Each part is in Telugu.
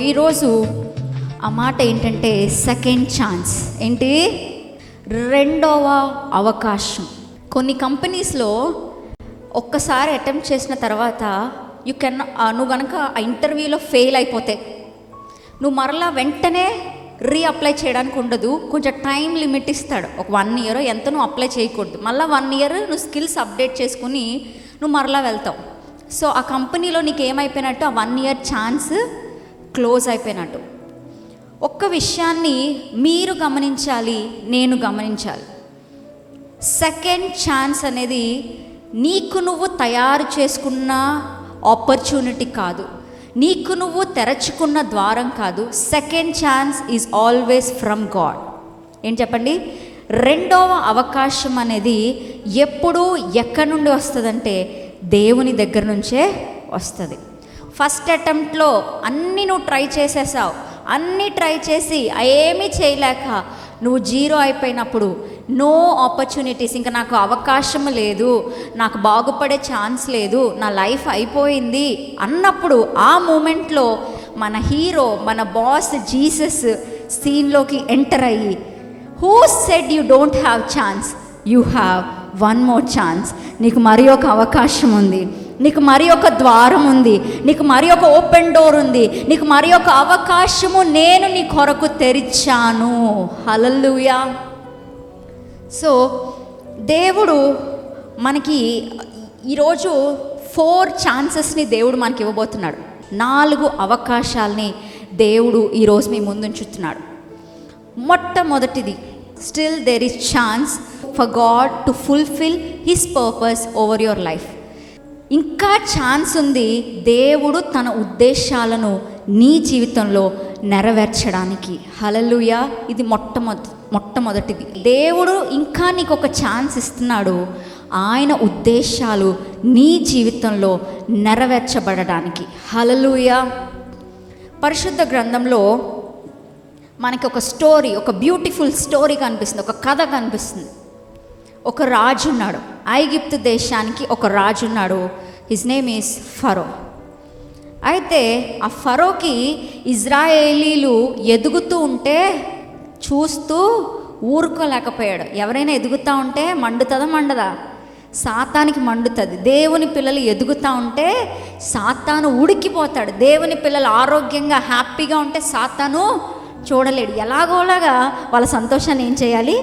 ఈరోజు ఆ మాట ఏంటంటే సెకండ్ ఛాన్స్. ఏంటి? రెండవ అవకాశం. కొన్ని కంపెనీస్లో ఒక్కసారి అటెంప్ట్ చేసిన తర్వాత నువ్వు కనుక ఆ ఇంటర్వ్యూలో ఫెయిల్ అయిపోతే నువ్వు మరలా వెంటనే రీఅప్లై చేయడానికి ఉండదు. కొంచెం టైం లిమిట్ ఇస్తాడు. ఒక 1 year ఎంత నువ్వు అప్లై చేయకూడదు. మళ్ళీ 1 year నువ్వు స్కిల్స్ అప్డేట్ చేసుకుని నువ్వు మరలా వెళ్తావు. సో ఆ కంపెనీలో నీకు ఏమైపోయినట్టు, ఆ 1 year ఛాన్స్ క్లోజ్ అయిపోయినట్టు. ఒక్క విషయాన్ని మీరు గమనించాలి, నేను గమనించాలి. సెకండ్ ఛాన్స్ అనేది నీకు నువ్వు తయారు చేసుకున్న ఆపర్చునిటీ కాదు, నీకు నువ్వు తెరచుకున్న ద్వారం కాదు. Second chance is always from God. ఏం చెప్పండి? రెండవ అవకాశం అనేది ఎప్పుడు ఎక్కడి నుండి వస్తుందంటే దేవుని దగ్గర నుంచే వస్తుంది. ఫస్ట్ అటెంప్ట్లో అన్నీ నువ్వు ట్రై చేసేసావు, అన్నీ ట్రై చేసి ఏమీ చేయలేక నువ్వు 0 అయిపోయినప్పుడు, నో ఆపర్చునిటీస్, ఇంకా నాకు అవకాశం లేదు, నాకు బాగుపడే ఛాన్స్ లేదు, నా లైఫ్ అయిపోయింది అన్నప్పుడు ఆ మూమెంట్లో మన హీరో, మన బాస్ జీసస్ సీన్లోకి ఎంటర్ అయ్యి, who said you don't have chance, you have one more chance. నీకు మరి ఒక అవకాశం ఉంది, నీకు మరి ఒక ద్వారం ఉంది, నీకు మరి ఒక ఓపెన్ డోర్ ఉంది, నీకు మరి ఒక అవకాశము నేను నీ కొరకు తెరిచాను. హల్లెలూయా. సో దేవుడు మనకి ఈరోజు 4 ఛాన్సెస్ని దేవుడు మనకి ఇవ్వబోతున్నాడు. 4 అవకాశాలని దేవుడు ఈరోజు మీ ముందుంచుతున్నాడు. మొట్టమొదటిది, still there is chance for God to fulfil his purpose over your life. ఇంకా ఛాన్స్ ఉంది దేవుడు తన ఉద్దేశాలను నీ జీవితంలో నెరవేర్చడానికి. హల్లెలూయా. ఇది మొట్టమొదటిది. దేవుడు ఇంకా నీకు ఒక ఛాన్స్ ఇస్తున్నాడు, ఆయన ఉద్దేశాలు నీ జీవితంలో నెరవేర్చబడడానికి. హల్లెలూయా. పరిశుద్ధ గ్రంథంలో మనకి ఒక స్టోరీ, ఒక బ్యూటిఫుల్ స్టోరీ కనిపిస్తుంది, ఒక కథ కనిపిస్తుంది. ఒక రాజు ఉన్నాడు, ఐగుప్తు దేశానికి ఒక రాజు ఉన్నాడు. హిజ్ నేమ్ ఈజ్ ఫరో. అయితే ఆ ఫరోకి ఇజ్రాయేలీలు ఎదుగుతూ ఉంటే చూస్తూ ఊరుకోలేకపోయాడు. ఎవరైనా ఎదుగుతూ ఉంటే మండుతుందా మండదా? సాతానికి మండుతుంది. దేవుని పిల్లలు ఎదుగుతూ ఉంటే సాతాను ఉడికిపోతాడు. దేవుని పిల్లలు ఆరోగ్యంగా హ్యాపీగా ఉంటే సాతాను చూడలేడు. ఎలాగోలాగా వాళ్ళ సంతోషాన్ని ఏం చేయాలి?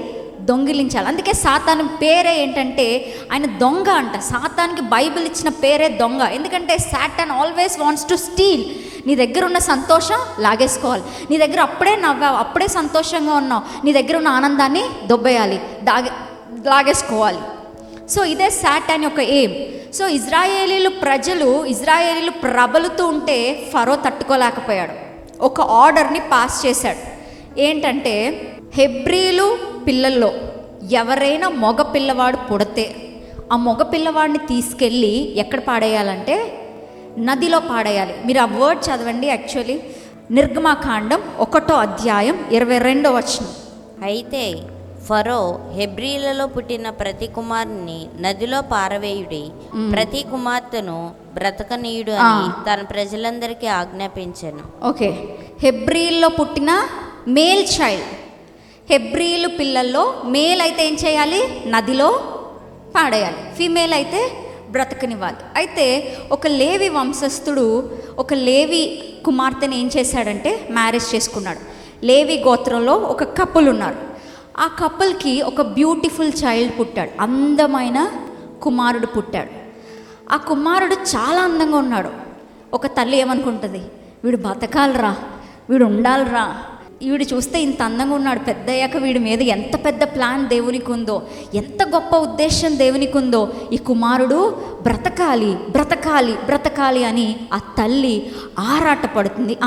దొంగిలించాలి. అందుకే సాతాను పేరే ఏంటంటే ఆయన దొంగ అంట. సాతానికి బైబిల్ ఇచ్చిన పేరే దొంగ. ఎందుకంటే Satan always wants to steal. నీ దగ్గర ఉన్న సంతోషం లాగేసుకోవాలి, నీ దగ్గర అప్పుడే నవ్వావు, అప్పుడే సంతోషంగా ఉన్నావు, నీ దగ్గర ఉన్న ఆనందాన్ని దొబ్బేయాలి, లాగేసుకోవాలి. సో ఇదే సాతాన్ యొక్క ఎయిమ్. సో ఇజ్రాయేలీలు ప్రబలుతూ ఉంటే ఫరో తట్టుకోలేకపోయాడు. ఒక ఆర్డర్ని పాస్ చేశాడు. ఏంటంటే హెబ్రీలు పిల్లల్లో ఎవరైనా మగ పిల్లవాడు పుడితే ఆ మగ పిల్లవాడిని తీసుకెళ్ళి ఎక్కడ పాడేయాలంటే నదిలో పాడేయాలి. మీరు ఆ వర్డ్ చదవండి. యాక్చువల్లీ నిర్గమాకాండం 1వ అధ్యాయం 22వ వచనం. అయితే ఫరో హెబ్రీలలో పుట్టిన ప్రతి కుమారుని నదిలో పారవేయుడి, ప్రతి కుమార్తెను బ్రతకనీయుడు అని తన ప్రజలందరికీ ఆజ్ఞాపించాను. ఓకే, హెబ్రీల్లో పుట్టిన మేల్ చైల్డ్, హెబ్రీలు పిల్లల్లో మేల్ అయితే ఏం చేయాలి? నదిలో పాడేయాలి. ఫీమేల్ అయితే బ్రతకనివ్వాలి. అయితే ఒక లేవి వంశస్థుడు ఒక లేవి కుమార్తెని ఏం చేశాడంటే మ్యారేజ్ చేసుకున్నాడు. లేవి గోత్రంలో ఒక కపుల్ ఉన్నారు. ఆ కపుల్కి ఒక బ్యూటిఫుల్ చైల్డ్ పుట్టాడు, అందమైన కుమారుడు పుట్టాడు. ఆ కుమారుడు చాలా అందంగా ఉన్నాడు. ఒక తల్లి ఏమనుకుంటుంది? వీడు బతకాలరా, వీడు ఉండాలిరా, వీడు చూస్తే ఇంత అందంగా ఉన్నాడు, పెద్ద అయ్యాక వీడి మీద ఎంత పెద్ద ప్లాన్ దేవునికి ఉందో, ఎంత గొప్ప ఉద్దేశం దేవునికి ఉందో, ఈ కుమారుడు బ్రతకాలి బ్రతకాలి బ్రతకాలి అని ఆ తల్లి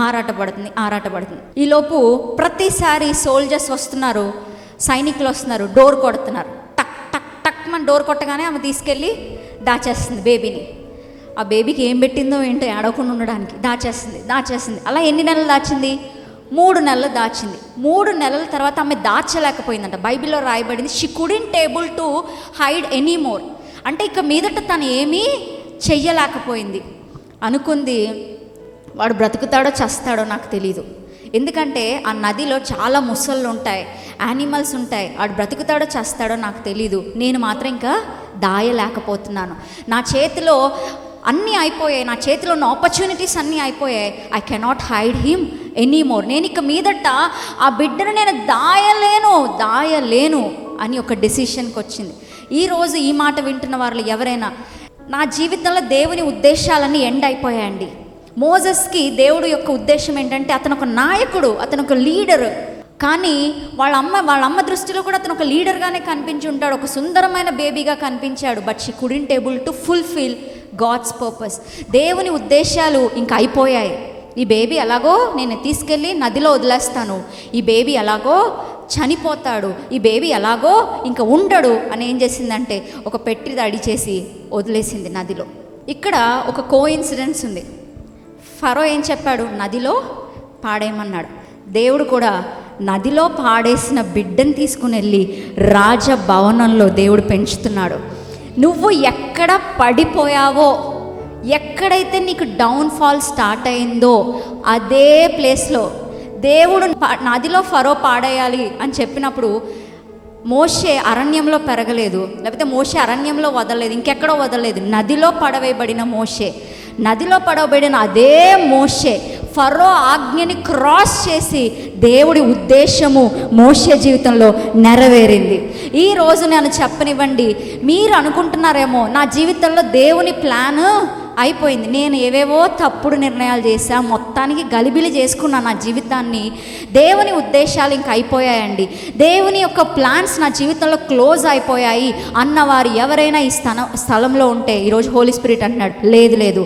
ఆరాటపడుతుంది. ఈలోపు ప్రతిసారి సోల్జర్స్ వస్తున్నారు, సైనికులు వస్తున్నారు, డోర్ కొడుతున్నారు. టక్ టక్ టక్ మన డోర్ కొట్టగానే ఆమె తీసుకెళ్ళి దాచేస్తుంది బేబీని. ఆ బేబీకి ఏం పెట్టిందో ఏంటో ఏడవకుండా ఉండడానికి దాచేస్తుంది. అలా ఎన్ని నెలలు దాచింది? 3 నెలలు దాచింది. 3 నెలల తర్వాత ఆమె దాచలేకపోయిందంట. బైబిల్లో రాయబడింది, she couldn't able to hide anymore. అంటే ఇక మీదట తను ఏమీ చెయ్యలేకపోయింది. అనుకుంది, వాడు బ్రతుకుతాడో చస్తాడో నాకు తెలీదు. ఎందుకంటే ఆ నదిలో చాలా ముసళ్ళు ఉంటాయి, యానిమల్స్ ఉంటాయి. వాడు బ్రతుకుతాడో చస్తాడో నాకు తెలీదు. నేను మాత్రం ఇంకా దాయలేకపోతున్నాను. నా చేతిలో అన్నీ అయిపోయాయి, నా చేతిలో ఉన్న ఆపర్చునిటీస్ అన్నీ అయిపోయాయి. I cannot hide him anymore. నేను ఇక మీదట ఆ బిడ్డను నేను దాయలేను అని ఒక డెసిషన్కి వచ్చింది. ఈరోజు ఈ మాట వింటున్న వాళ్ళు ఎవరైనా, నా జీవితంలో దేవుని ఉద్దేశాలన్నీ ఎండ్ అయిపోయాయండి. మోజెస్కి దేవుడు యొక్క ఉద్దేశం ఏంటంటే అతను ఒక నాయకుడు, అతను ఒక లీడర్. కానీ వాళ్ళ అమ్మ దృష్టిలో కూడా అతను ఒక లీడర్గానే కనిపించి ఉంటాడు, ఒక సుందరమైన బేబీగా కనిపించాడు. But she couldn't able to fulfil God's purpose. దేవుని ఉద్దేశాలు ఇంకా అయిపోయాయి. ఈ బేబీ ఎలాగో నేను తీసుకెళ్ళి నదిలో వదిలేస్తాను, ఈ బేబీ ఎలాగో చనిపోతాడు, ఈ బేబీ ఎలాగో ఇంకా ఉండడు అని ఏం చేసిందంటే ఒక పెట్టి రెడీ చేసి వదిలేసింది నదిలో. ఇక్కడ ఒక కోఇన్సిడెన్స్ ఉంది. ఫరో ఏం చెప్పాడు? నదిలో పాడేయమన్నాడు. దేవుడు కూడా నదిలో పాడేసిన బిడ్డను తీసుకుని వెళ్ళి రాజభవనంలో దేవుడు పెంచుతున్నాడు. నువ్వు ఎక్కడ పడిపోయావో, ఎక్కడైతే నీకు డౌన్ఫాల్ స్టార్ట్ అయిందో అదే ప్లేస్లో దేవుడు నదిలో ఫరో పాడేయాలి అని చెప్పినప్పుడు మోషే అరణ్యంలో పెరగలేదు, లేకపోతే మోషే అరణ్యంలో వదలలేదు, ఇంకెక్కడో వదలలేదు. నదిలో పడవేయబడిన మోషే, నదిలో పడవబడిన అదే మోషే ఫరో ఆజ్ఞని క్రాస్ చేసి దేవుడి ఉద్దేశము మోషే జీవితంలో నెరవేరింది. ఈరోజు నేను చెప్పనివ్వండి, మీరు అనుకుంటున్నారేమో నా జీవితంలో దేవుని ప్లాన్ అయిపోయింది, నేను ఏవేవో తప్పుడు నిర్ణయాలు చేశా, మొత్తానికి గలిబిలి చేసుకున్నాను నా జీవితాన్ని, దేవుని ఉద్దేశాలు ఇంక అయిపోయాయండి, దేవుని యొక్క ప్లాన్స్ నా జీవితంలో క్లోజ్ అయిపోయాయి అన్నవారు ఎవరైనా ఈ స్థలంలో ఉంటే ఈరోజు హోలీ స్పిరిట్ అంటున్నాడు, లేదు,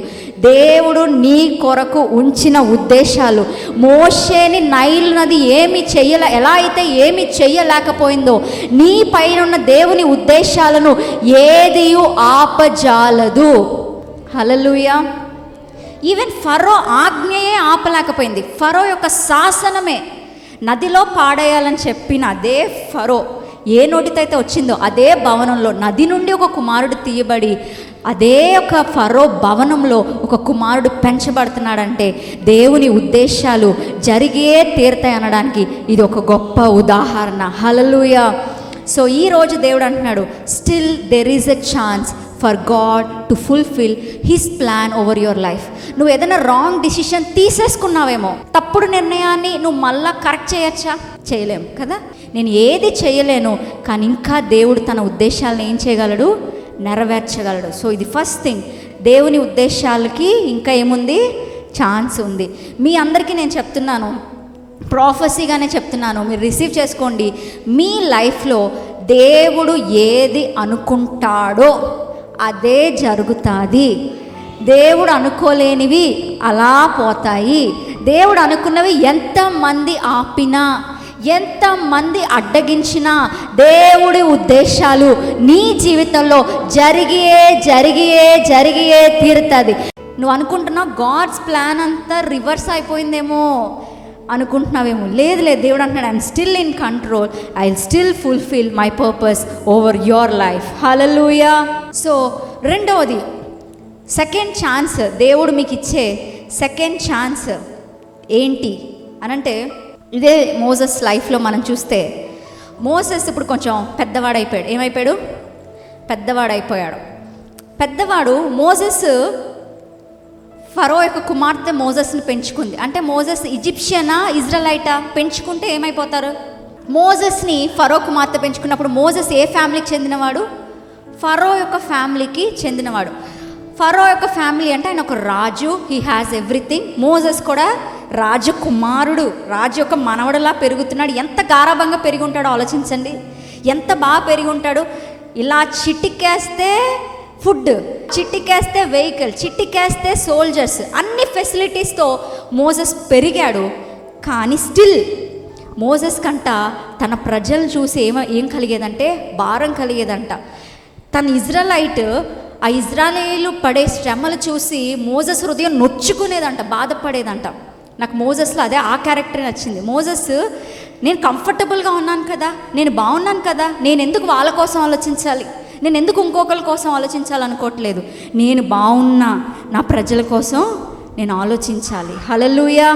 దేవుడు నీ కొరకు ఉంచిన ఉద్దేశాలు, మోషేని నైల్ నది ఎలా అయితే ఏమి చెయ్యలేకపోయిందో నీ పైన ఉన్న దేవుని ఉద్దేశాలను ఏదియు ఆపజాలదు. హల్లెలూయా. ఈవెన్ ఫరో ఆజ్ఞయే ఆపలేకపోయింది. ఫరో యొక్క శాసనమే నదిలో పాడేయాలని చెప్పిన అదే ఫరో ఏ నోటితో అయితే వచ్చిందో అదే భవనంలో నది నుండి ఒక కుమారుడు తీయబడి అదే ఒక ఫరో భవనంలో ఒక కుమారుడు పెంచబడుతున్నాడంటే దేవుని ఉద్దేశాలు జరిగే తీరుతాయి అనడానికి ఇది ఒక గొప్ప ఉదాహరణ. హల్లెలూయా. సో ఈరోజు దేవుడు అంటున్నాడు, still there is a chance for God to fulfil his plan over your life. నువ్వు ఏదైనా రాంగ్ డిసిషన్ తీసేసుకున్నావేమో, తప్పుడు నిర్ణయాన్ని నువ్వు మళ్ళా కరెక్ట్ చేయొచ్చా? చేయలేము కదా. నేను ఏది చేయలేను, కానీ ఇంకా దేవుడు తన ఉద్దేశాలను ఏం చేయగలడు? నెరవేర్చగలడు. సో ఇది ఫస్ట్ థింగ్. దేవుని ఉద్దేశాలకి ఇంకా ఏముంది? ఛాన్స్ ఉంది. మీ అందరికీ నేను చెప్తున్నాను, ప్రాఫెసీగానే చెప్తున్నాను, మీరు రిసీవ్ చేసుకోండి. మీ లైఫ్లో దేవుడు ఏది అనుకుంటాడో అదే జరుగుతుంది. దేవుడు అనుకోలేనివి అలా పోతాయి. దేవుడు అనుకున్నవి ఎంతమంది ఆపినా, ఎంతమంది అడ్డగించినా దేవుడి ఉద్దేశాలు నీ జీవితంలో జరిగే తీరుతుంది. నువ్వు అనుకుంటున్నావు గాడ్స్ ప్లాన్ అంతా రివర్స్ అయిపోయిందేమో అనుకుంటున్నావేమో. లేదు, దేవుడు అంటున్నాడు, I'm still in control, I will still fulfil my purpose over your life. Hallelujah. So రెండవది, సెకండ్ ఛాన్స్. దేవుడు మీకు ఇచ్చే సెకండ్ ఛాన్స్ ఏంటి అనంటే, ఇదే మోసెస్ లైఫ్లో మనం చూస్తే, మోసెస్ ఇప్పుడు కొంచెం పెద్దవాడైపోయాడు. ఏమైపోయాడు? పెద్దవాడు. మోసెస్ ఫరో యొక్క కుమార్తె మోజెస్ని పెంచుకుంది. అంటే మోజెస్ ఈజిప్షియనా ఇజ్రాయెలైటా? పెంచుకుంటే ఏమైపోతారు? మోజెస్ని ఫరో కుమార్తె పెంచుకున్నప్పుడు మోజెస్ ఏ ఫ్యామిలీకి చెందినవాడు? ఫరో యొక్క ఫ్యామిలీకి చెందినవాడు. ఫరో యొక్క ఫ్యామిలీ అంటే ఆయన ఒక రాజు, హీ హ్యాస్ ఎవ్రీథింగ్. మోజెస్ కూడా రాజకుమారుడు, రాజు యొక్క మనవడులా పెరుగుతున్నాడు. ఎంత గారాభంగా పెరిగి ఉంటాడో ఆలోచించండి, ఎంత బాగా పెరిగి ఉంటాడు. ఇలా చిటికేస్తే ఫుడ్, చిట్టికేస్తే వెహికల్, చిట్టికేస్తే సోల్జర్స్, అన్ని ఫెసిలిటీస్తో మోసెస్ పెరిగాడు. కానీ స్టిల్ మోసెస్ కంట తన ప్రజలు చూసి ఏం కలిగేదంటే భారం కలిగేదంట. తన ఇజ్రాయెలైట్, ఆ ఇజ్రాయేలీలు పడే శ్రమలు చూసి మోసెస్ హృదయం నొచ్చుకునేదంట, బాధపడేదంట. నాకు మోసెస్లో అదే ఆ క్యారెక్టర్ నచ్చింది. మోసెస్, నేను కంఫర్టబుల్గా ఉన్నాను కదా, నేను బాగున్నాను కదా, నేను ఎందుకు వాళ్ళ కోసం ఆలోచించాలి, నేను ఎందుకు ఇంకొకరి కోసం ఆలోచించాలనుకోవట్లేదు, నేను బాగున్నా నా ప్రజల కోసం నేను ఆలోచించాలి. హల్లెలూయా.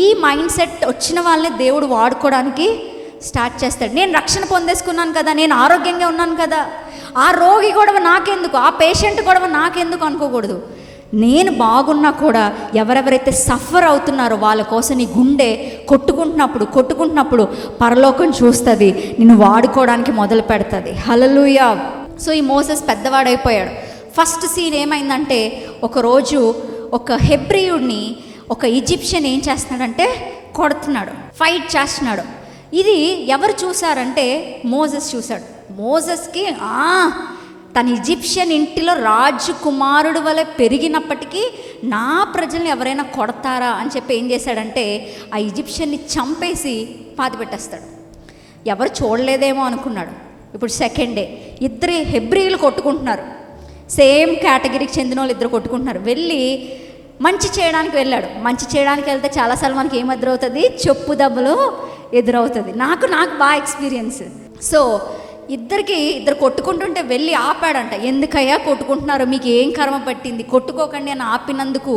ఈ మైండ్ సెట్ వచ్చిన వాళ్ళని దేవుడు వాడుకోవడానికి స్టార్ట్ చేస్తాడు. నేను రక్షణ పొందేసుకున్నాను కదా, నేను ఆరోగ్యంగా ఉన్నాను కదా, ఆ రోగి గొడవ నాకెందుకు, ఆ పేషెంట్ గొడవ నాకెందుకు అనుకోకూడదు. నేను బాగున్నా కూడా ఎవరెవరైతే సఫర్ అవుతున్నారో వాళ్ళ కోసం నీ గుండె కొట్టుకుంటున్నప్పుడు పరలోకం చూస్తుంది, నిన్ను వాడుకోవడానికి మొదలు పెడుతుంది. హల్లెలూయా. సో ఈ మోసెస్ పెద్దవాడైపోయాడు. ఫస్ట్ సీన్ ఏమైందంటే, ఒకరోజు ఒక హెబ్రీయుడిని ఒక ఈజిప్షియన్ ఏం చేస్తున్నాడంటే కొడుతున్నాడు, ఫైట్ చేస్తున్నాడు. ఇది ఎవరు చూసారంటే మోసెస్ చూశాడు. మోసెస్కి తన ఈజిప్షియన్ ఇంటిలో రాజకుమారుడు వలె పెరిగినప్పటికీ నా ప్రజల్ని ఎవరైనా కొడతారా అని చెప్పి ఏం చేశాడంటే ఆ ఈజిప్షియన్ని చంపేసి పాతిపెట్టేస్తాడు. ఎవరు చూడలేదేమో అనుకున్నాడు. ఇప్పుడు సెకండ్ డే ఇద్దరు హెబ్రీయులు కొట్టుకుంటున్నారు, సేమ్ కేటగిరీకి చెందిన వాళ్ళు ఇద్దరు కొట్టుకుంటున్నారు. వెళ్ళి మంచి చేయడానికి వెళ్ళాడు. మంచి చేయడానికి వెళ్తే చాలాసార్లు మనకి ఏం ఎదురవుతుంది, చెప్పు దెబ్బలు ఎదురవుతుంది. నాకు బాగా ఎక్స్పీరియన్స్. సో ఇద్దరు కొట్టుకుంటుంటే వెళ్ళి ఆపాడంట. ఎందుకయ్యా కొట్టుకుంటున్నారు, మీకు ఏం కర్మ పట్టింది, కొట్టుకోకండి అని ఆపినందుకు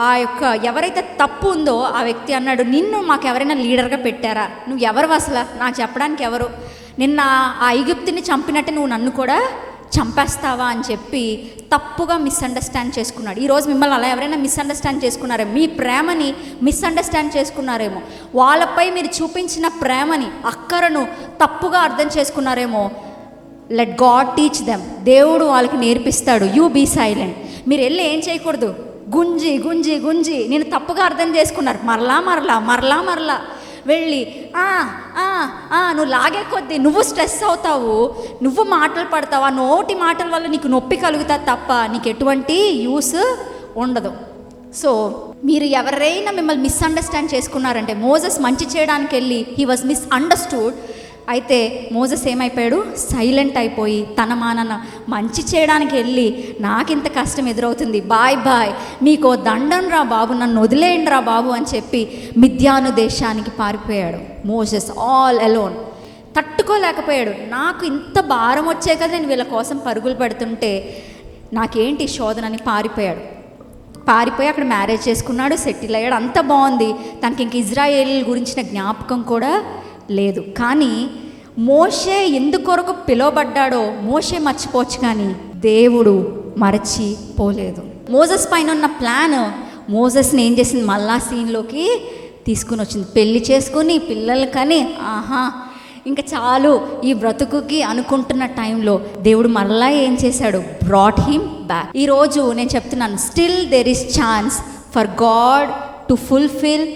ఆ యొక్క ఎవరైతే తప్పు ఉందో ఆ వ్యక్తి అన్నాడు, నిన్ను మాకు ఎవరైనా లీడర్గా పెట్టారా, నువ్వు ఎవరు అసలు, నాకు చెప్పడానికి ఎవరు, నిన్న ఆ ఐగుప్తుని చంపినట్టే నువ్వు నన్ను కూడా చంపేస్తావా అని చెప్పి తప్పుగా మిస్అండర్స్టాండ్ చేసుకున్నాడు. ఈరోజు మిమ్మల్ని అలా ఎవరైనా మిస్అండర్స్టాండ్ చేసుకున్నారేమో, మీ ప్రేమని మిస్అండర్స్టాండ్ చేసుకున్నారేమో, వాళ్ళపై మీరు చూపించిన ప్రేమని అక్కరను తప్పుగా అర్థం చేసుకున్నారేమో. Let God teach them. దేవుడు వాళ్ళకి నేర్పిస్తాడు. You be silent. మీరు వెళ్ళి ఏం చేయకూడదు, గుంజి నేను తప్పుగా అర్థం చేసుకున్నారు, మరలా వెళ్ళి నువ్వు లాగే కొద్దీ నువ్వు స్ట్రెస్ అవుతావు, నువ్వు మాటలు పడతావు, ఆ నోటి మాటల వల్ల నీకు నొప్పి కలుగుతుంది తప్ప నీకు ఎటువంటి యూస్ ఉండదు. సో మీరు ఎవరైనా మిమ్మల్ని మిస్అండర్స్టాండ్ చేసుకున్నారంటే, మోసెస్ మంచి చేయడానికి వెళ్ళి హీ వాజ్ మిస్అండర్స్టూడ్. అయితే మోసెస్ ఏమైపోయాడు, సైలెంట్ అయిపోయి తన మానన మంచి చేయడానికి వెళ్ళి నాకింత కష్టం ఎదురవుతుంది, బాయ్ మీకో దండం రా బాబు, నన్ను వదిలేయండి రా బాబు అని చెప్పి మిద్యాను దేశానికి పారిపోయాడు మోసెస్ ఆల్ అలోన్. తట్టుకోలేకపోయాడు. నాకు ఇంత భారం వచ్చే కదా నేను వీళ్ళ కోసం పరుగులు పెడుతుంటే నాకేంటి శోధనని పారిపోయి అక్కడ మ్యారేజ్ చేసుకున్నాడు, సెటిల్ అయ్యాడు, అంత బాగుంది. తనకి ఇంక ఇజ్రాయేల్ గురించిన జ్ఞాపకం కూడా లేదు. కానీ మోషే ఎందుకొరకు పిలువబడ్డాడో మోషే మర్చిపోవచ్చు, కానీ దేవుడు మరచిపోలేదు. మోసెస్ పైన ఉన్న ప్లాన్ మోసెస్ని ఏం చేసింది, మళ్ళా సీన్లోకి తీసుకుని వచ్చింది. పెళ్లి చేసుకుని పిల్లలు కానీ ఇంకా చాలు ఈ బ్రతుకుకి అనుకుంటున్న టైంలో దేవుడు మళ్ళా ఏం చేశాడు, బ్రాట్ హిమ్ బ్యాక్. ఈరోజు నేను చెప్తున్నాను, still there is chance for God to fulfil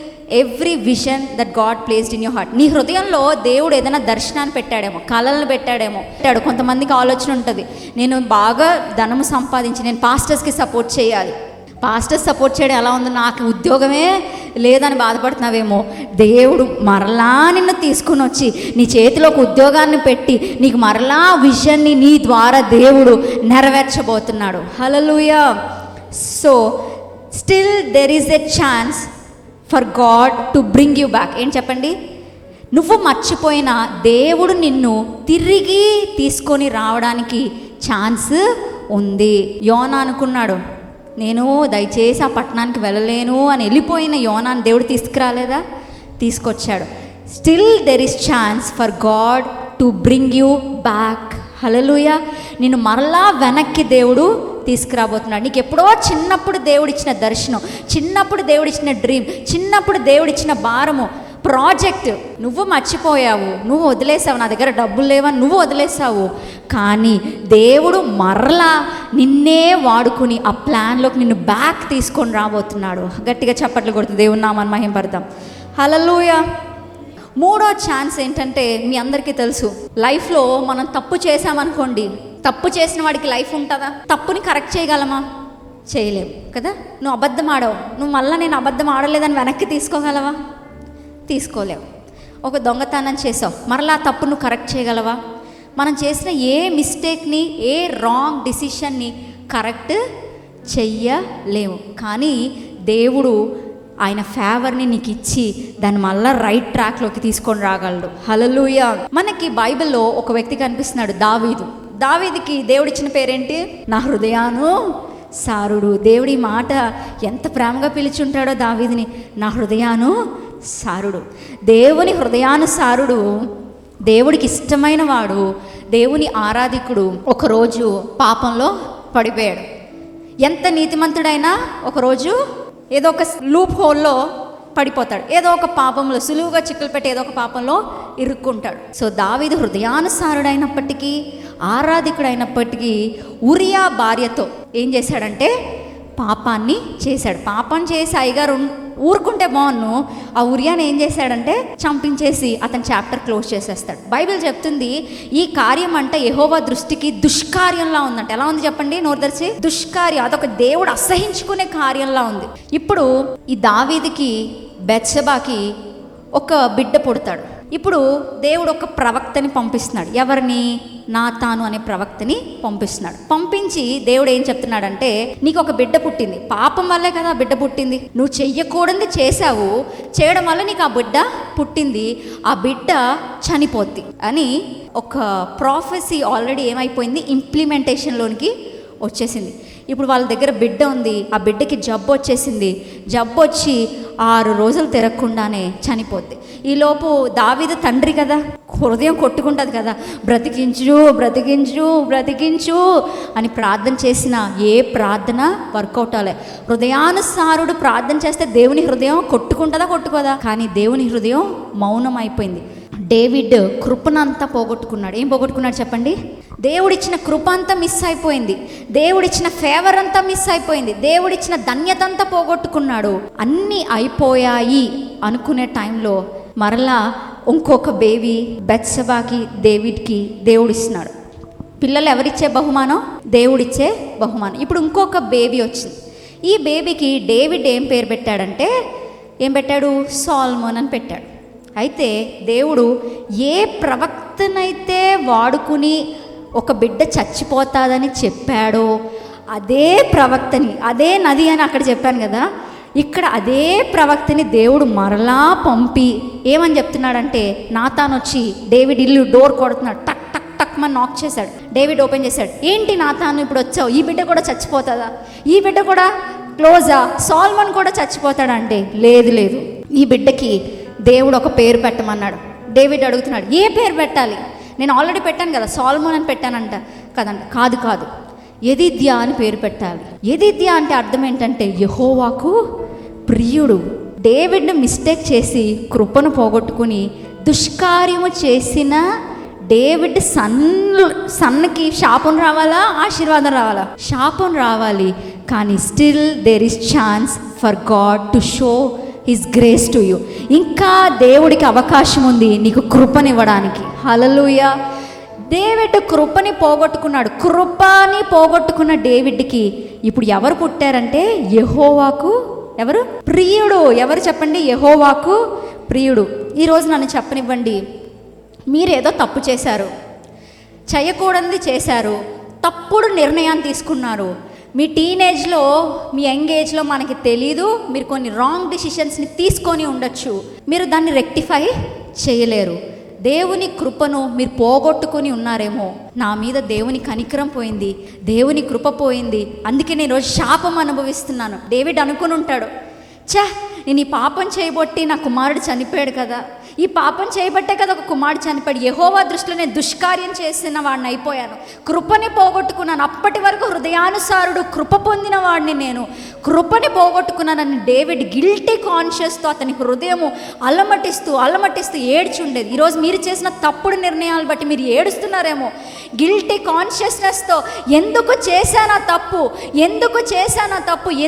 every vision that God placed in your heart. నీ హృదయంలో దేవుడు ఏదైనా దర్శనాన్ని పెట్టాడేమో, కళలను పెట్టాడేమో. కొంతమందికి ఆలోచన ఉంటుంది, నేను బాగా ధనము సంపాదించి నేను పాస్టర్స్కి సపోర్ట్ చేయాలి. పాస్టర్స్ సపోర్ట్ చేయడం ఎలా ఉందో, నాకు ఉద్యోగమే లేదని బాధపడుతున్నావేమో. దేవుడు మరలా నిన్ను తీసుకుని వచ్చి నీ చేతిలో ఒక ఉద్యోగాన్ని పెట్టి నీకు మరలా విజన్ని నీ ద్వారా దేవుడు నెరవేర్చబోతున్నాడు. Hallelujah. So still there is a chance for God to bring you back. ఏం చెప్పండి, నువ్వు మర్చిపోయిన దేవుడు నిన్ను తిరిగి తీసుకొని రావడానికి ఛాన్స్ ఉంది. యోనా అనుకున్నాడు, నేను దయచేసి ఆ పట్టణానికి వెళ్ళలేను అని వెళ్ళిపోయిన యోనాను దేవుడు తీసుకురాలేదా, తీసుకొచ్చాడు. Still there is chance for God to bring you back. Hallelujah. నిన్ను మరలా వెనక్కి దేవుడు తీసుకురాబోతున్నాడు. నీకు ఎప్పుడో చిన్నప్పుడు దేవుడిచ్చిన దర్శనం, చిన్నప్పుడు దేవుడిచ్చిన డ్రీమ్, చిన్నప్పుడు దేవుడిచ్చిన భారము, ప్రాజెక్ట్ నువ్వు మర్చిపోయావు, నువ్వు వదిలేసావు, నా దగ్గర డబ్బులు లేవని నువ్వు వదిలేసావు. కానీ దేవుడు మరలా నిన్నే వాడుకుని ఆ ప్లాన్లోకి నిన్ను బ్యాక్ తీసుకొని రాబోతున్నాడు. గట్టిగా చప్పట్లు కొడుతూ దేవుని నామాన్ని మహిమపడదాం. హల్లెలూయా. మూడో ఛాన్స్ ఏంటంటే, మీ అందరికీ తెలుసు, లైఫ్లో మనం తప్పు చేసామనుకోండి, తప్పు చేసిన వాడికి లైఫ్ ఉంటుందా? తప్పుని కరెక్ట్ చేయగలమా? చేయలేము కదా. నువ్వు అబద్ధం ఆడవు, నువ్వు మళ్ళీ నేను అబద్ధం ఆడలేదని వెనక్కి తీసుకోగలవా? తీసుకోలేవు. ఒక దొంగతనం చేసావు, మరలా తప్పు నువ్వు కరెక్ట్ చేయగలవా? మనం చేసిన ఏ మిస్టేక్ని, ఏ రాంగ్ డిసిషన్ని కరెక్ట్ చెయ్యలేము. కానీ దేవుడు ఆయన ఫేవర్ని నీకు ఇచ్చి దాన్ని మళ్ళీ రైట్ ట్రాక్లోకి తీసుకొని రాగలడు. హల్లెలూయా. మనకి బైబిల్లో ఒక వ్యక్తి కనిపిస్తున్నాడు, దావీదుకి దేవుడిచ్చిన పేరేంటి? నా హృదయాను సారుడు. దేవుడి మాట ఎంత ప్రేమగా పిలిచుంటాడో దావీదుని, నా హృదయానుసారుడు. దేవుని హృదయానుసారుడు, దేవుడికి ఇష్టమైన వాడు, దేవుని ఆరాధికుడు ఒకరోజు పాపంలో పడిపోయాడు. ఎంత నీతిమంతుడైనా ఒకరోజు ఏదో ఒక లూప్ హోల్లో పడిపోతాడు, ఏదో ఒక పాపంలో సులువుగా చిక్కులు పెట్టి ఏదో ఒక పాపంలో ఇరుక్కుంటాడు. సో దావీదు హృదయానుసారుడైనప్పటికీ, ఆరాధికుడైనప్పటికీ ఉరియా భార్యతో ఏం చేశాడంటే పాపాన్ని చేశాడు. పాపం చేసి అయ్యగారు ఊరుకుంటే బాగున్ను, ఆ ఉరియాని ఏం చేశాడంటే చంపించేసి అతని చాప్టర్ క్లోజ్ చేసేస్తాడు. బైబిల్ చెప్తుంది ఈ కార్యం అంటే యెహోవా దృష్టికి దుష్కార్యంలా ఉందంట. ఎలా ఉంది చెప్పండి, నోరు తెరిచి? దుష్కార్యం, అదొక దేవుడు అసహించుకునే కార్యంలా ఉంది. ఇప్పుడు ఈ దావీదుకి బెత్షెబాకి ఒక బిడ్డ పుడతాడు. ఇప్పుడు దేవుడు ఒక ప్రవక్తని పంపిస్తున్నాడు. ఎవరిని? నాతాను అనే ప్రవక్తని పంపిస్తున్నాడు. పంపించి దేవుడు ఏం చెప్తున్నాడంటే, నీకు ఒక బిడ్డ పుట్టింది, పాపం వల్లే కదా బిడ్డ పుట్టింది, నువ్వు చెయ్యకూడదు చేశావు, చేయడం వల్ల నీకు ఆ బిడ్డ పుట్టింది, ఆ బిడ్డ చనిపోద్ది అని ఒక ప్రాఫెసీ ఆల్రెడీ ఏమైపోయింది, ఇంప్లిమెంటేషన్లోనికి వచ్చేసింది. ఇప్పుడు వాళ్ళ దగ్గర బిడ్డ ఉంది, ఆ బిడ్డకి జబ్బు వచ్చేసింది, జబ్బు వచ్చి 6 రోజులు తిరగకుండానే చనిపోద్ది. ఈలోపు దావీదు తండ్రి కదా, హృదయం కొట్టుకుంటుంది కదా, బ్రతికించు బ్రతికించు బ్రతికించు అని ప్రార్థన చేసిన ఏ ప్రార్థన వర్కౌట్ అవ్వలే. హృదయానుసారుడు ప్రార్థన చేస్తే దేవుని హృదయం కొట్టుకుంటుందా కొట్టుకోదా? కానీ దేవుని హృదయం మౌనం అయిపోయింది. డేవిడ్ కృపనంతా పోగొట్టుకున్నాడు. ఏం పోగొట్టుకున్నాడు చెప్పండి? దేవుడిచ్చిన కృప అంతా మిస్ అయిపోయింది, దేవుడిచ్చిన ఫేవర్ అంతా మిస్ అయిపోయింది, దేవుడిచ్చిన ధన్యత అంతా పోగొట్టుకున్నాడు. అన్నీ అయిపోయాయి అనుకునే టైంలో మరలా ఇంకొక బేబీ బెత్షెబాకి డేవిడ్కి దేవుడిస్తున్నాడు. పిల్లలు ఎవరిచ్చే బహుమానం? దేవుడిచ్చే బహుమానం. ఇప్పుడు ఇంకొక బేబీ వచ్చింది. ఈ బేబీకి డేవిడ్ ఏం పేరు పెట్టాడంటే, ఏం పెట్టాడు? సాల్మోన్ అని పెట్టాడు. అయితే దేవుడు ఏ ప్రవక్తనైతే వాడుకుని ఒక బిడ్డ చచ్చిపోతాదని చెప్పాడో అదే ప్రవక్తని, అదే నది అని అక్కడ చెప్పాను కదా, ఇక్కడ అదే ప్రవక్తని దేవుడు మరలా పంపి ఏమని చెప్తున్నాడంటే, నాతాను వచ్చి డేవిడ్ ఇల్లు డోర్ కొడుతున్నాడు, టక్ టక్ టక్ మని నాక్ చేశాడు. డేవిడ్ ఓపెన్ చేశాడు. ఏంటి నాతాను ఇప్పుడు వచ్చావు, ఈ బిడ్డ కూడా చచ్చిపోతుందా, ఈ బిడ్డ కూడా క్లోజా, సాల్మన్ కూడా చచ్చిపోతాడా అంటే, లేదు లేదు, ఈ బిడ్డకి దేవుడు ఒక పేరు పెట్టమన్నాడు. డేవిడ్ అడుగుతున్నాడు, ఏ పేరు పెట్టాలి? నేను ఆల్రెడీ పెట్టాను కదా, సాల్మోన్ అని పెట్టానంట కదంట. కాదు కాదు, యెదిద్యా అని పేరు పెట్టాలి. యెదిద్యా అంటే అర్థం ఏంటంటే యెహోవాకు ప్రియుడు. డేవిడ్ను మిస్టేక్ చేసి పోగొట్టుకుని దుష్కార్యము చేసిన డేవిడ్ సన్కి శాపం రావాలా, ఆశీర్వాదం రావాలా? శాపం రావాలి. కానీ still there is chance for God to show his grace to you. ఇంకా దేవుడికి అవకాశం ఉంది నీకు కృపనివ్వడానికి. హల్లెలూయా. డేవిడ్ కృపని పోగొట్టుకున్నాడు. కృపని పోగొట్టుకున్న డేవిడ్కి ఇప్పుడు ఎవరు పుట్టారంటే యెహోవాకు ఎవరు ప్రియుడు. ఎవరు చెప్పండి? యెహోవాకు ప్రియుడు. ఈరోజు నన్ను చెప్పనివ్వండి, మీరేదో తప్పు చేశారు, చేయకూడనిది చేశారు, తప్పుడు నిర్ణయాన్ని తీసుకున్నారు. మీ టీనేజ్లో, మీ యంగ్ ఏజ్లో మనకి తెలీదు, మీరు కొన్ని రాంగ్ డిసిషన్స్ని తీసుకొని ఉండొచ్చు, మీరు దాన్ని రెక్టిఫై చేయలేరు. దేవుని కృపను మీరు పోగొట్టుకొని ఉన్నారేమో. నా మీద దేవుని కనికరం పోయింది, దేవుని కృప పోయింది, అందుకే నేను ఈరోజు శాపం అనుభవిస్తున్నాను. డేవిడ్ అనుకుని ఉంటాడు, నేను ఈ పాపం చేయబట్టి నా కుమారుడు చనిపోయాడు కదా, ఈ పాపం చేయబట్టే కదా ఒక కుమారుడు చనిపోయాడు, యెహోవా దృష్టిలో నేను దుష్కార్యం చేసిన వాడిని అయిపోయాను, కృపని పోగొట్టుకున్నాను, అప్పటి వరకు హృదయానుసారుడు కృప పొందిన వాడిని నేను, కృపని పోగొట్టుకున్నానని డేవిడ్ గిల్టీ కాన్షియస్తో అతని హృదయము అలమటిస్తూ ఏడ్చుండేది. ఈరోజు మీరు చేసిన తప్పుడు నిర్ణయాలు బట్టి మీరు ఏడుస్తున్నారేమో. గిల్టీ కాన్షియస్నెస్తో ఎందుకు చేశానా తప్పు,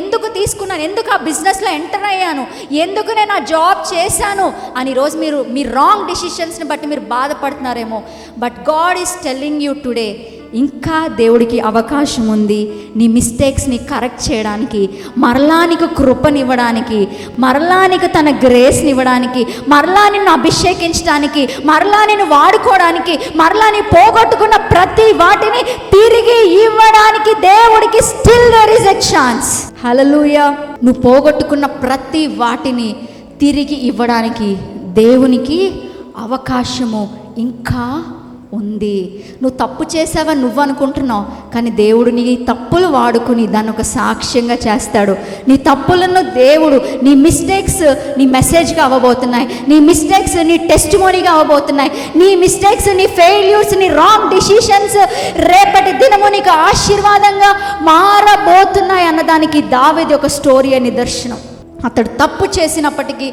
ఎందుకు తీసుకున్నాను, ఎందుకు ఆ బిజినెస్లో ఎంటర్ అయ్యాను, ఎందుకు నేను ఆ జాబ్ చేశాను అని ఈరోజు మీ రాంగ్ డిసిషన్స్ని బట్టి మీరు బాధపడుతున్నారేమో. But God is telling you today, ఇంకా దేవుడికి అవకాశం ఉంది నీ మిస్టేక్స్ని కరెక్ట్ చేయడానికి, మరలా నీకు కృపనివ్వడానికి, మరలా నీకు తన గ్రేస్ని ఇవ్వడానికి, మరలా నిన్ను అభిషేకించడానికి, మరలా నిన్ను వాడుకోవడానికి, మరలా నీ పోగొట్టుకున్న ప్రతి వాటిని తిరిగి ఇవ్వడానికి దేవుడికి still there is a chance. Hallelujah. నువ్వు పోగొట్టుకున్న ప్రతి వాటిని తిరిగి ఇవ్వడానికి దేవునికి అవకాశము ఇంకా ఉంది. నువ్వు తప్పు చేసావని నువ్వు అనుకుంటున్నావు, కానీ దేవుడు నీ తప్పులు వాడుకుని దాన్ని ఒక సాక్ష్యంగా చేస్తాడు. నీ తప్పులను దేవుడు, నీ మిస్టేక్స్ నీ మెసేజ్గా అవ్వబోతున్నాయి, నీ మిస్టేక్స్ నీ టెస్టిమోనీగా అవ్వబోతున్నాయి, నీ మిస్టేక్స్ నీ ఫెయిల్యూర్స్ నీ రాంగ్ డిసిషన్స్ రేపటి దినము నీకు ఆశీర్వాదంగా మారబోతున్నాయి అన్నదానికి దావీదు ఒక స్టోరీ నిదర్శనం. అతడు తప్పు చేసినప్పటికీ,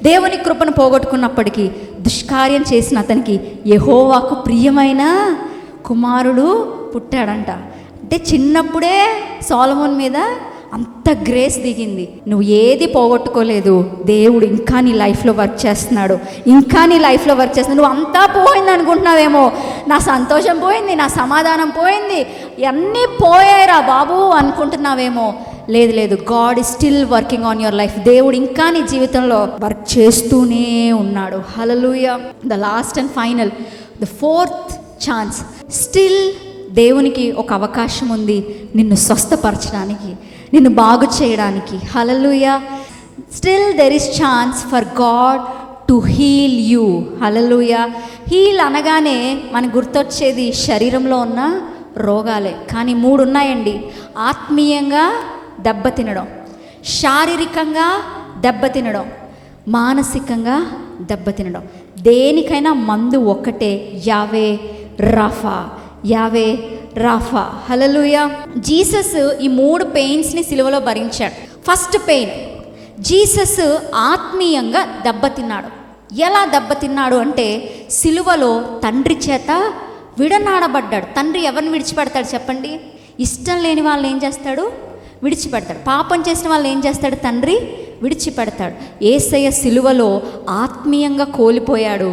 దేవుని కృపను పోగొట్టుకున్నప్పటికీ, దుష్కార్యం చేసిన అతనికి యెహోవాకు ప్రియమైన కుమారుడు పుట్టాడంట. అంటే చిన్నప్పుడే సొలొమోను మీద అంత గ్రేస్ దిగింది. నువ్వు ఏది పోగొట్టుకోలేదు, దేవుడు ఇంకా నీ లైఫ్లో వర్క్ చేస్తున్నాడు, ఇంకా నీ లైఫ్లో వర్క్ చేస్తున్నాడు. నువ్వు అంతా పోయింది అనుకుంటున్నావేమో, నా సంతోషం పోయింది, నా సమాధానం పోయింది, అన్నీ పోయాయిరా బాబు అనుకుంటున్నావేమో. లేదు, God is still working on your life. దేవుడు ఇంకా నీ జీవితంలో వర్క్ చేస్తూనే ఉన్నాడు. Hallelujah. The last and final, the fourth chance. Still దేవునికి ఒక అవకాశం ఉంది నిన్ను స్వస్థపరచడానికి, నిన్ను బాగు చేయడానికి. Hallelujah. Still there is chance for God to heal you. Hallelujah. Heal అనగానే మనకు గుర్తొచ్చేది శరీరంలో ఉన్న రోగాలే, కానీ 3 ఉన్నాయండి. ఆత్మీయంగా దెబ్బతినడం, శారీరకంగా దెబ్బతినడం, మానసికంగా దెబ్బతినడం. దేనికైనా మందు ఒక్కటే, యావే రాఫా. యావే రాఫా. హల్లెలూయా. జీసస్ ఈ 3 పెయిన్స్ని సిలువలో భరించాడు. ఫస్ట్ పెయిన్, జీసస్ ఆత్మీయంగా దెబ్బతిన్నాడు. ఎలా దెబ్బతిన్నాడు అంటే, సిలువలో తండ్రి చేత విడనాడబడ్డాడు. తండ్రి ఎవరిని విడిచిపెడతాడు చెప్పండి? ఇష్టం లేని వాళ్ళని ఏం చేస్తాడు? విడిచిపెడతాడు. పాపం చేసిన వాళ్ళని ఏం చేస్తాడు? తండ్రి విడిచిపెడతాడు. యేసయ్య సిలువలో ఆత్మీయంగా కోల్పోయాడు.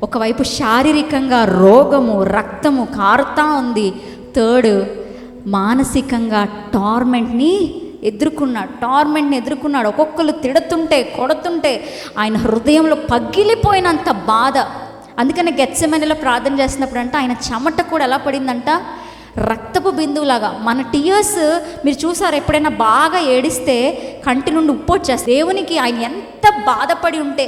ఒకవైపు శారీరకంగా రోగము, రక్తము కారుతా ఉంది. థర్డ్, మానసికంగా టార్మెంట్ని ఎదుర్కొన్నాడు. ఒక్కొక్కరు తిడుతుంటే, కొడుతుంటే ఆయన హృదయంలో పగిలిపోయినంత బాధ. అందుకని గెత్సెమనీలో ప్రార్థన చేసినప్పుడు అంటే ఆయన చెమట కూడా ఎలా పడిందంట? రక్తపు బిందువులాగా. మన టీయర్స్ మీరు చూసారు, ఎప్పుడైనా బాగా ఏడిస్తే కంటి నుండి ఉప్పు వచ్చేస్తుంది. దేవునికి ఆయన ఎంత బాధపడి ఉంటే,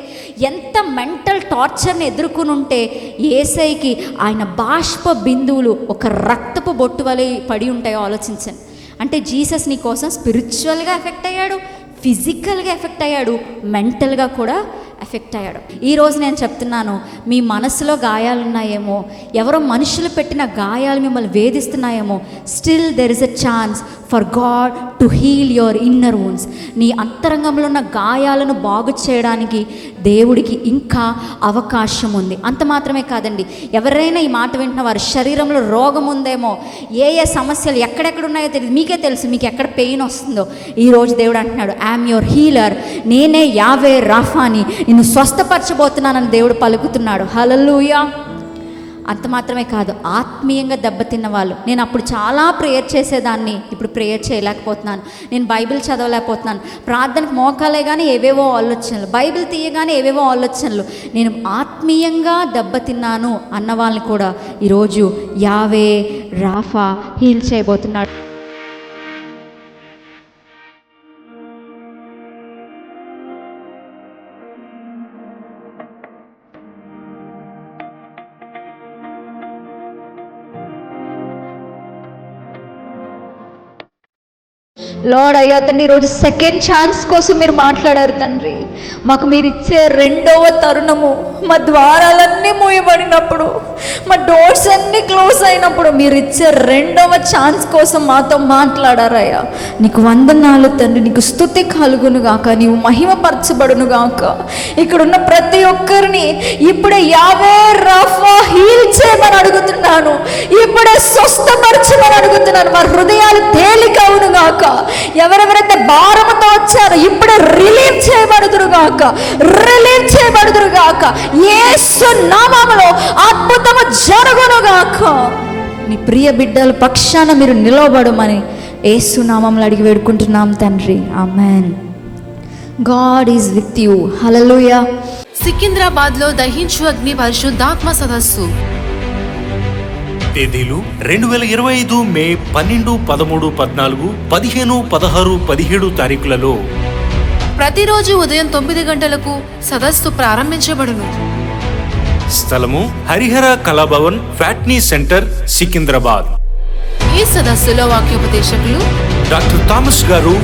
ఎంత మెంటల్ టార్చర్ని ఎదుర్కొని ఉంటే, యేసయ్యకి ఆయన బాష్ప బిందువులు ఒక రక్తపు బొట్టు వలె పడి ఉంటాయో ఆలోచించండి. అంటే జీసస్ నీ కోసం స్పిరిచువల్గా ఎఫెక్ట్ అయ్యాడు, ఫిజికల్గా ఎఫెక్ట్ అయ్యాడు, మెంటల్గా కూడా ఎఫెక్ట్ అయ్యాడు. ఈరోజు నేను చెప్తున్నాను, మీ మనసులో గాయాలున్నాయేమో, ఎవరో మనుషులు పెట్టిన గాయాలు మిమ్మల్ని వేధిస్తున్నాయేమో. Still there is a chance for God to heal your inner wounds. నీ అంతరంగంలో ఉన్న గాయాలను బాగు చేయడానికి దేవుడికి ఇంకా అవకాశం ఉంది. అంత మాత్రమే కాదండి, ఎవరైనా ఈ మాట వింటున్న వారి శరీరంలో రోగం ఉందేమో, ఏ సమస్యలు ఎక్కడెక్కడ ఉన్నాయో తెలియదు, మీకే తెలుసు మీకు ఎక్కడ పెయిన్ వస్తుందో. ఈరోజు దేవుడు అంటున్నాడు, ఐఎమ్ యువర్ హీలర్, నేనే యావే రాఫాని, నిన్ను స్వస్థపరచబోతున్నానని దేవుడు పలుకుతున్నాడు. హల్లెలూయా. అంత మాత్రమే కాదు, ఆత్మీయంగా దెబ్బతిన్న వాళ్ళు. నేను అప్పుడు చాలా ప్రేయర్ చేసేదాన్ని, ఇప్పుడు ప్రేయర్ చేయలేకపోతున్నాను. నేను బైబిల్ చదవలేకపోతున్నాను. ప్రార్థనకు మోకాలే కానీ ఏవేవో ఆలోచనలు, బైబిల్ తీయగానే ఏవేవో ఆలోచనలు. నేను ఆత్మీయంగా దెబ్బతిన్నాను అన్న వాళ్ళని కూడా ఈరోజు యావే రాఫా హీల్ చేయబోతున్నాడు. లార్డ్, అయ్యా తండ్రి, ఈరోజు సెకండ్ ఛాన్స్ కోసం మీరు మాట్లాడారు తండ్రి. మాకు మీరు ఇచ్చే 2వ తరుణము, మా ద్వారాలన్నీ మూయబడినప్పుడు, మా డోర్స్ అన్నీ క్లోజ్ అయినప్పుడు మీరు ఇచ్చే 2వ ఛాన్స్ కోసం మాతో మాట్లాడారయ్యా. నీకు వందనాలు తండ్రి, నీకు స్తుతి కలుగును గాక, నీవు మహిమపరచబడును గాక. ఇక్కడున్న ప్రతి ఒక్కరిని ఇప్పుడే యావే రాఫా హీల్ చేయమని అడుగుతున్నాను, ఇప్పుడే స్వస్థపరచమని అడుగుతున్నాను. మా హృదయాలు తేలికవును గాక. ఎవరెవరైతే భారముతో వచ్చారో ఇప్పుడే రిలీవ్ చేయబడుదురుగాక, రిలీవ్ చేయబడుదురుగాక. యేసు నామములో అద్భుతము జరుగునుగాక. నీ ప్రియ బిడ్డల పక్షాన మీరు నిలవబడమని యేసు నామములో అడిగి వేడుకుంటున్నాం తండ్రి. Amen. God is with you. Hallelujah. సికింద్రాబాద్లో దహించు అగ్ని పరిశుద్ధాత్మ సదస్సు. తేదీలు 2025 మే 12, 13, 14, 15, 16, 17 తారీఖులలో ప్రతిరోజు ఉదయం 9 గంటలకు సదస్సు ప్రారంభించబడును. స్థలము హరిహర కళాభవన్ ఫ్యాట్నీ సెంటర్ సికింద్రాబాద్. ఈ సదస్సులో వాక్యోపదేశకులు డాక్టర్ థామస్ గారు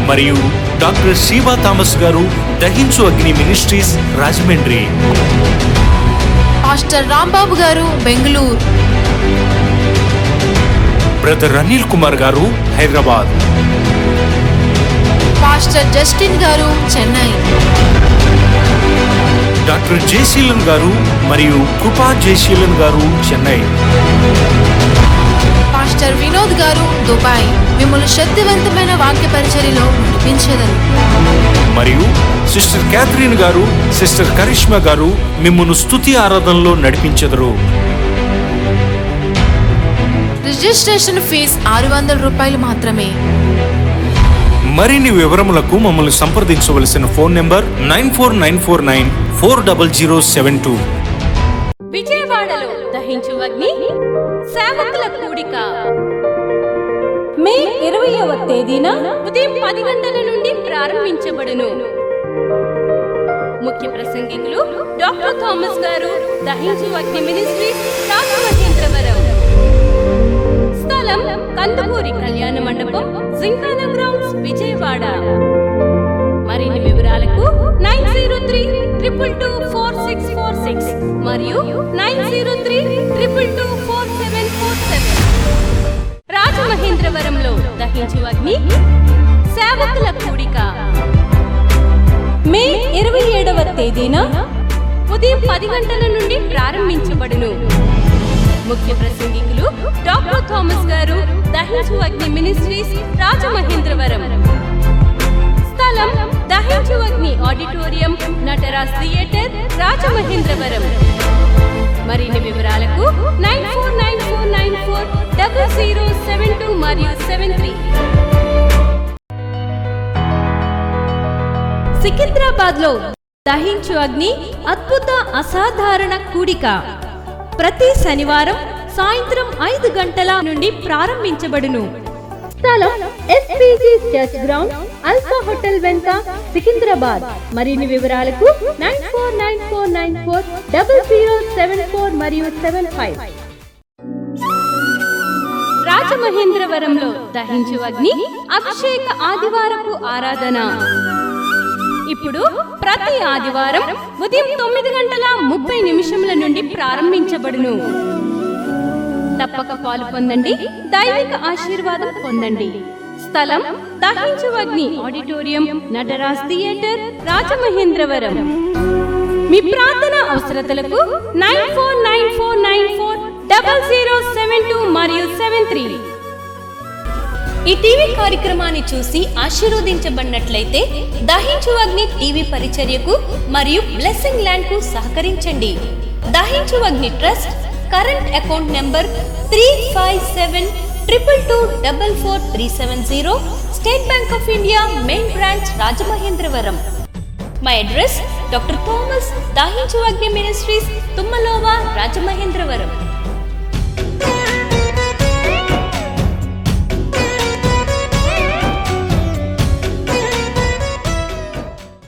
మరియు డాక్టర్ శీబా థామస్ గారు, దహించు అగ్ని మినిస్ట్రీస్ రాజమండ్రి. పాస్టర్ రాంబాబు గారు బెంగళూరు. బ్రదర్ అనిల్ కుమార్ గారు హైదరాబాద్. పాస్టర్ జస్టిన్ గారు చెన్నై. డాక్టర్ జయశీలన్ గారు మరియు కృపా జయశీలన్ గారు చెన్నై. పాస్టర్ వినోద్ గారు దుబాయ్. మిమ్మల్ని శక్తివంతమైన వాక్య పరిచర్యలో నడిపించెదరు. మరియు సిస్టర్ క్యాథరిన్ గారు, సిస్టర్ కరిష్మా గారు మిమ్మల్ని స్తుతి ఆరాధనలో నడిపించెదరు. రిజిస్ట్రేషన్ ఫీజు 600 రూపాయలు మాత్రమే. మరిన్ని వివరములకు మమ్మల్ని సంప్రదించవలసిన ఫోన్ నెంబర్ 9494940072. విజయవాడలో దహించు అగ్ని సేవకుల కూడిక మే 20వ తేదీన ఉదయం 10 గంటల నుండి ప్రారంభించబడును. ముఖ్య ప్రసంగికులు డాక్టర్ థామస్ గారు, దహించు అగ్ని మినిస్ట్రీస్ రాజమహేంద్రవరం. స్థలం కందుకూరి కళ్యాణ మండపం, జింకానా గ్రౌండ్స్, విజయవాడ. మరిన్ని వివరాలకు 9032224646 మరియు 9032224747. రాజమహేంద్రవరంలో దహించు అగ్ని సేవకుల కూడిక మే 27వ తేదీన ఉదయం 10 గంటల నుండి ప్రారంభించబడును. ముఖ్య ప్రసంగికులు డాక్టర్ థామస్ గారు, దహించు అగ్ని మినిస్ట్రీస్ రాజమహేంద్రవరం. స్థలం దహించు అగ్ని ఆడిటోరియం, నటరాజ్ థియేటర్, రాజమహేంద్రవరం. మరిన్ని వివరాలకు 9494940072 మరియు 73. సికింద్రాబాద్ లో దహించు అగ్ని అద్భుత అసాధారణ కూడిక ప్రతి శనివారం సాయంత్రం 5 గంటల నుండి ప్రారంభించబడును. స్థలం SPG church ground, alpha hotel వెనుక, సికింద్రాబాద్. మరిన్ని వివరాలకు 9494940074 మరియు 75. రాజమహేంద్రవరంలో దహించు అగ్ని అభిషేక ఆదివారపు ఆరాధన ఇప్పుడు ప్రతి ఆదివారం ఉదయం 9:30 నుండి ప్రారంభించబడును. తప్పక పాలు పొందండి, దైవిక ఆశీర్వాదం పొందండి. స్థలం దహించు అగ్ని ఆడిటోరియం, నటరాజ్ థియేటర్, రాజమహేంద్రవరం. మీ ప్రార్థన అవసరతలకు 9494940072 మరియు 73. ఈ టీవీ కార్యక్రమాన్ని చూసి ఆశీర్వదించబడినట్లయితే దహించు అగ్ని టీవీ పరిచర్యకు మరియు బ్లెస్సింగ్ ల్యాండ్ కు సహకరించండి. దహించు అగ్ని trust current account number 357222444370, State Bank of India main branch, Rajamahendravaram. My address doctor Thomas, దహించు అగ్ని మినిస్ట్రీస్, తుమ్మలోవా, రాజమహేంద్రవరం.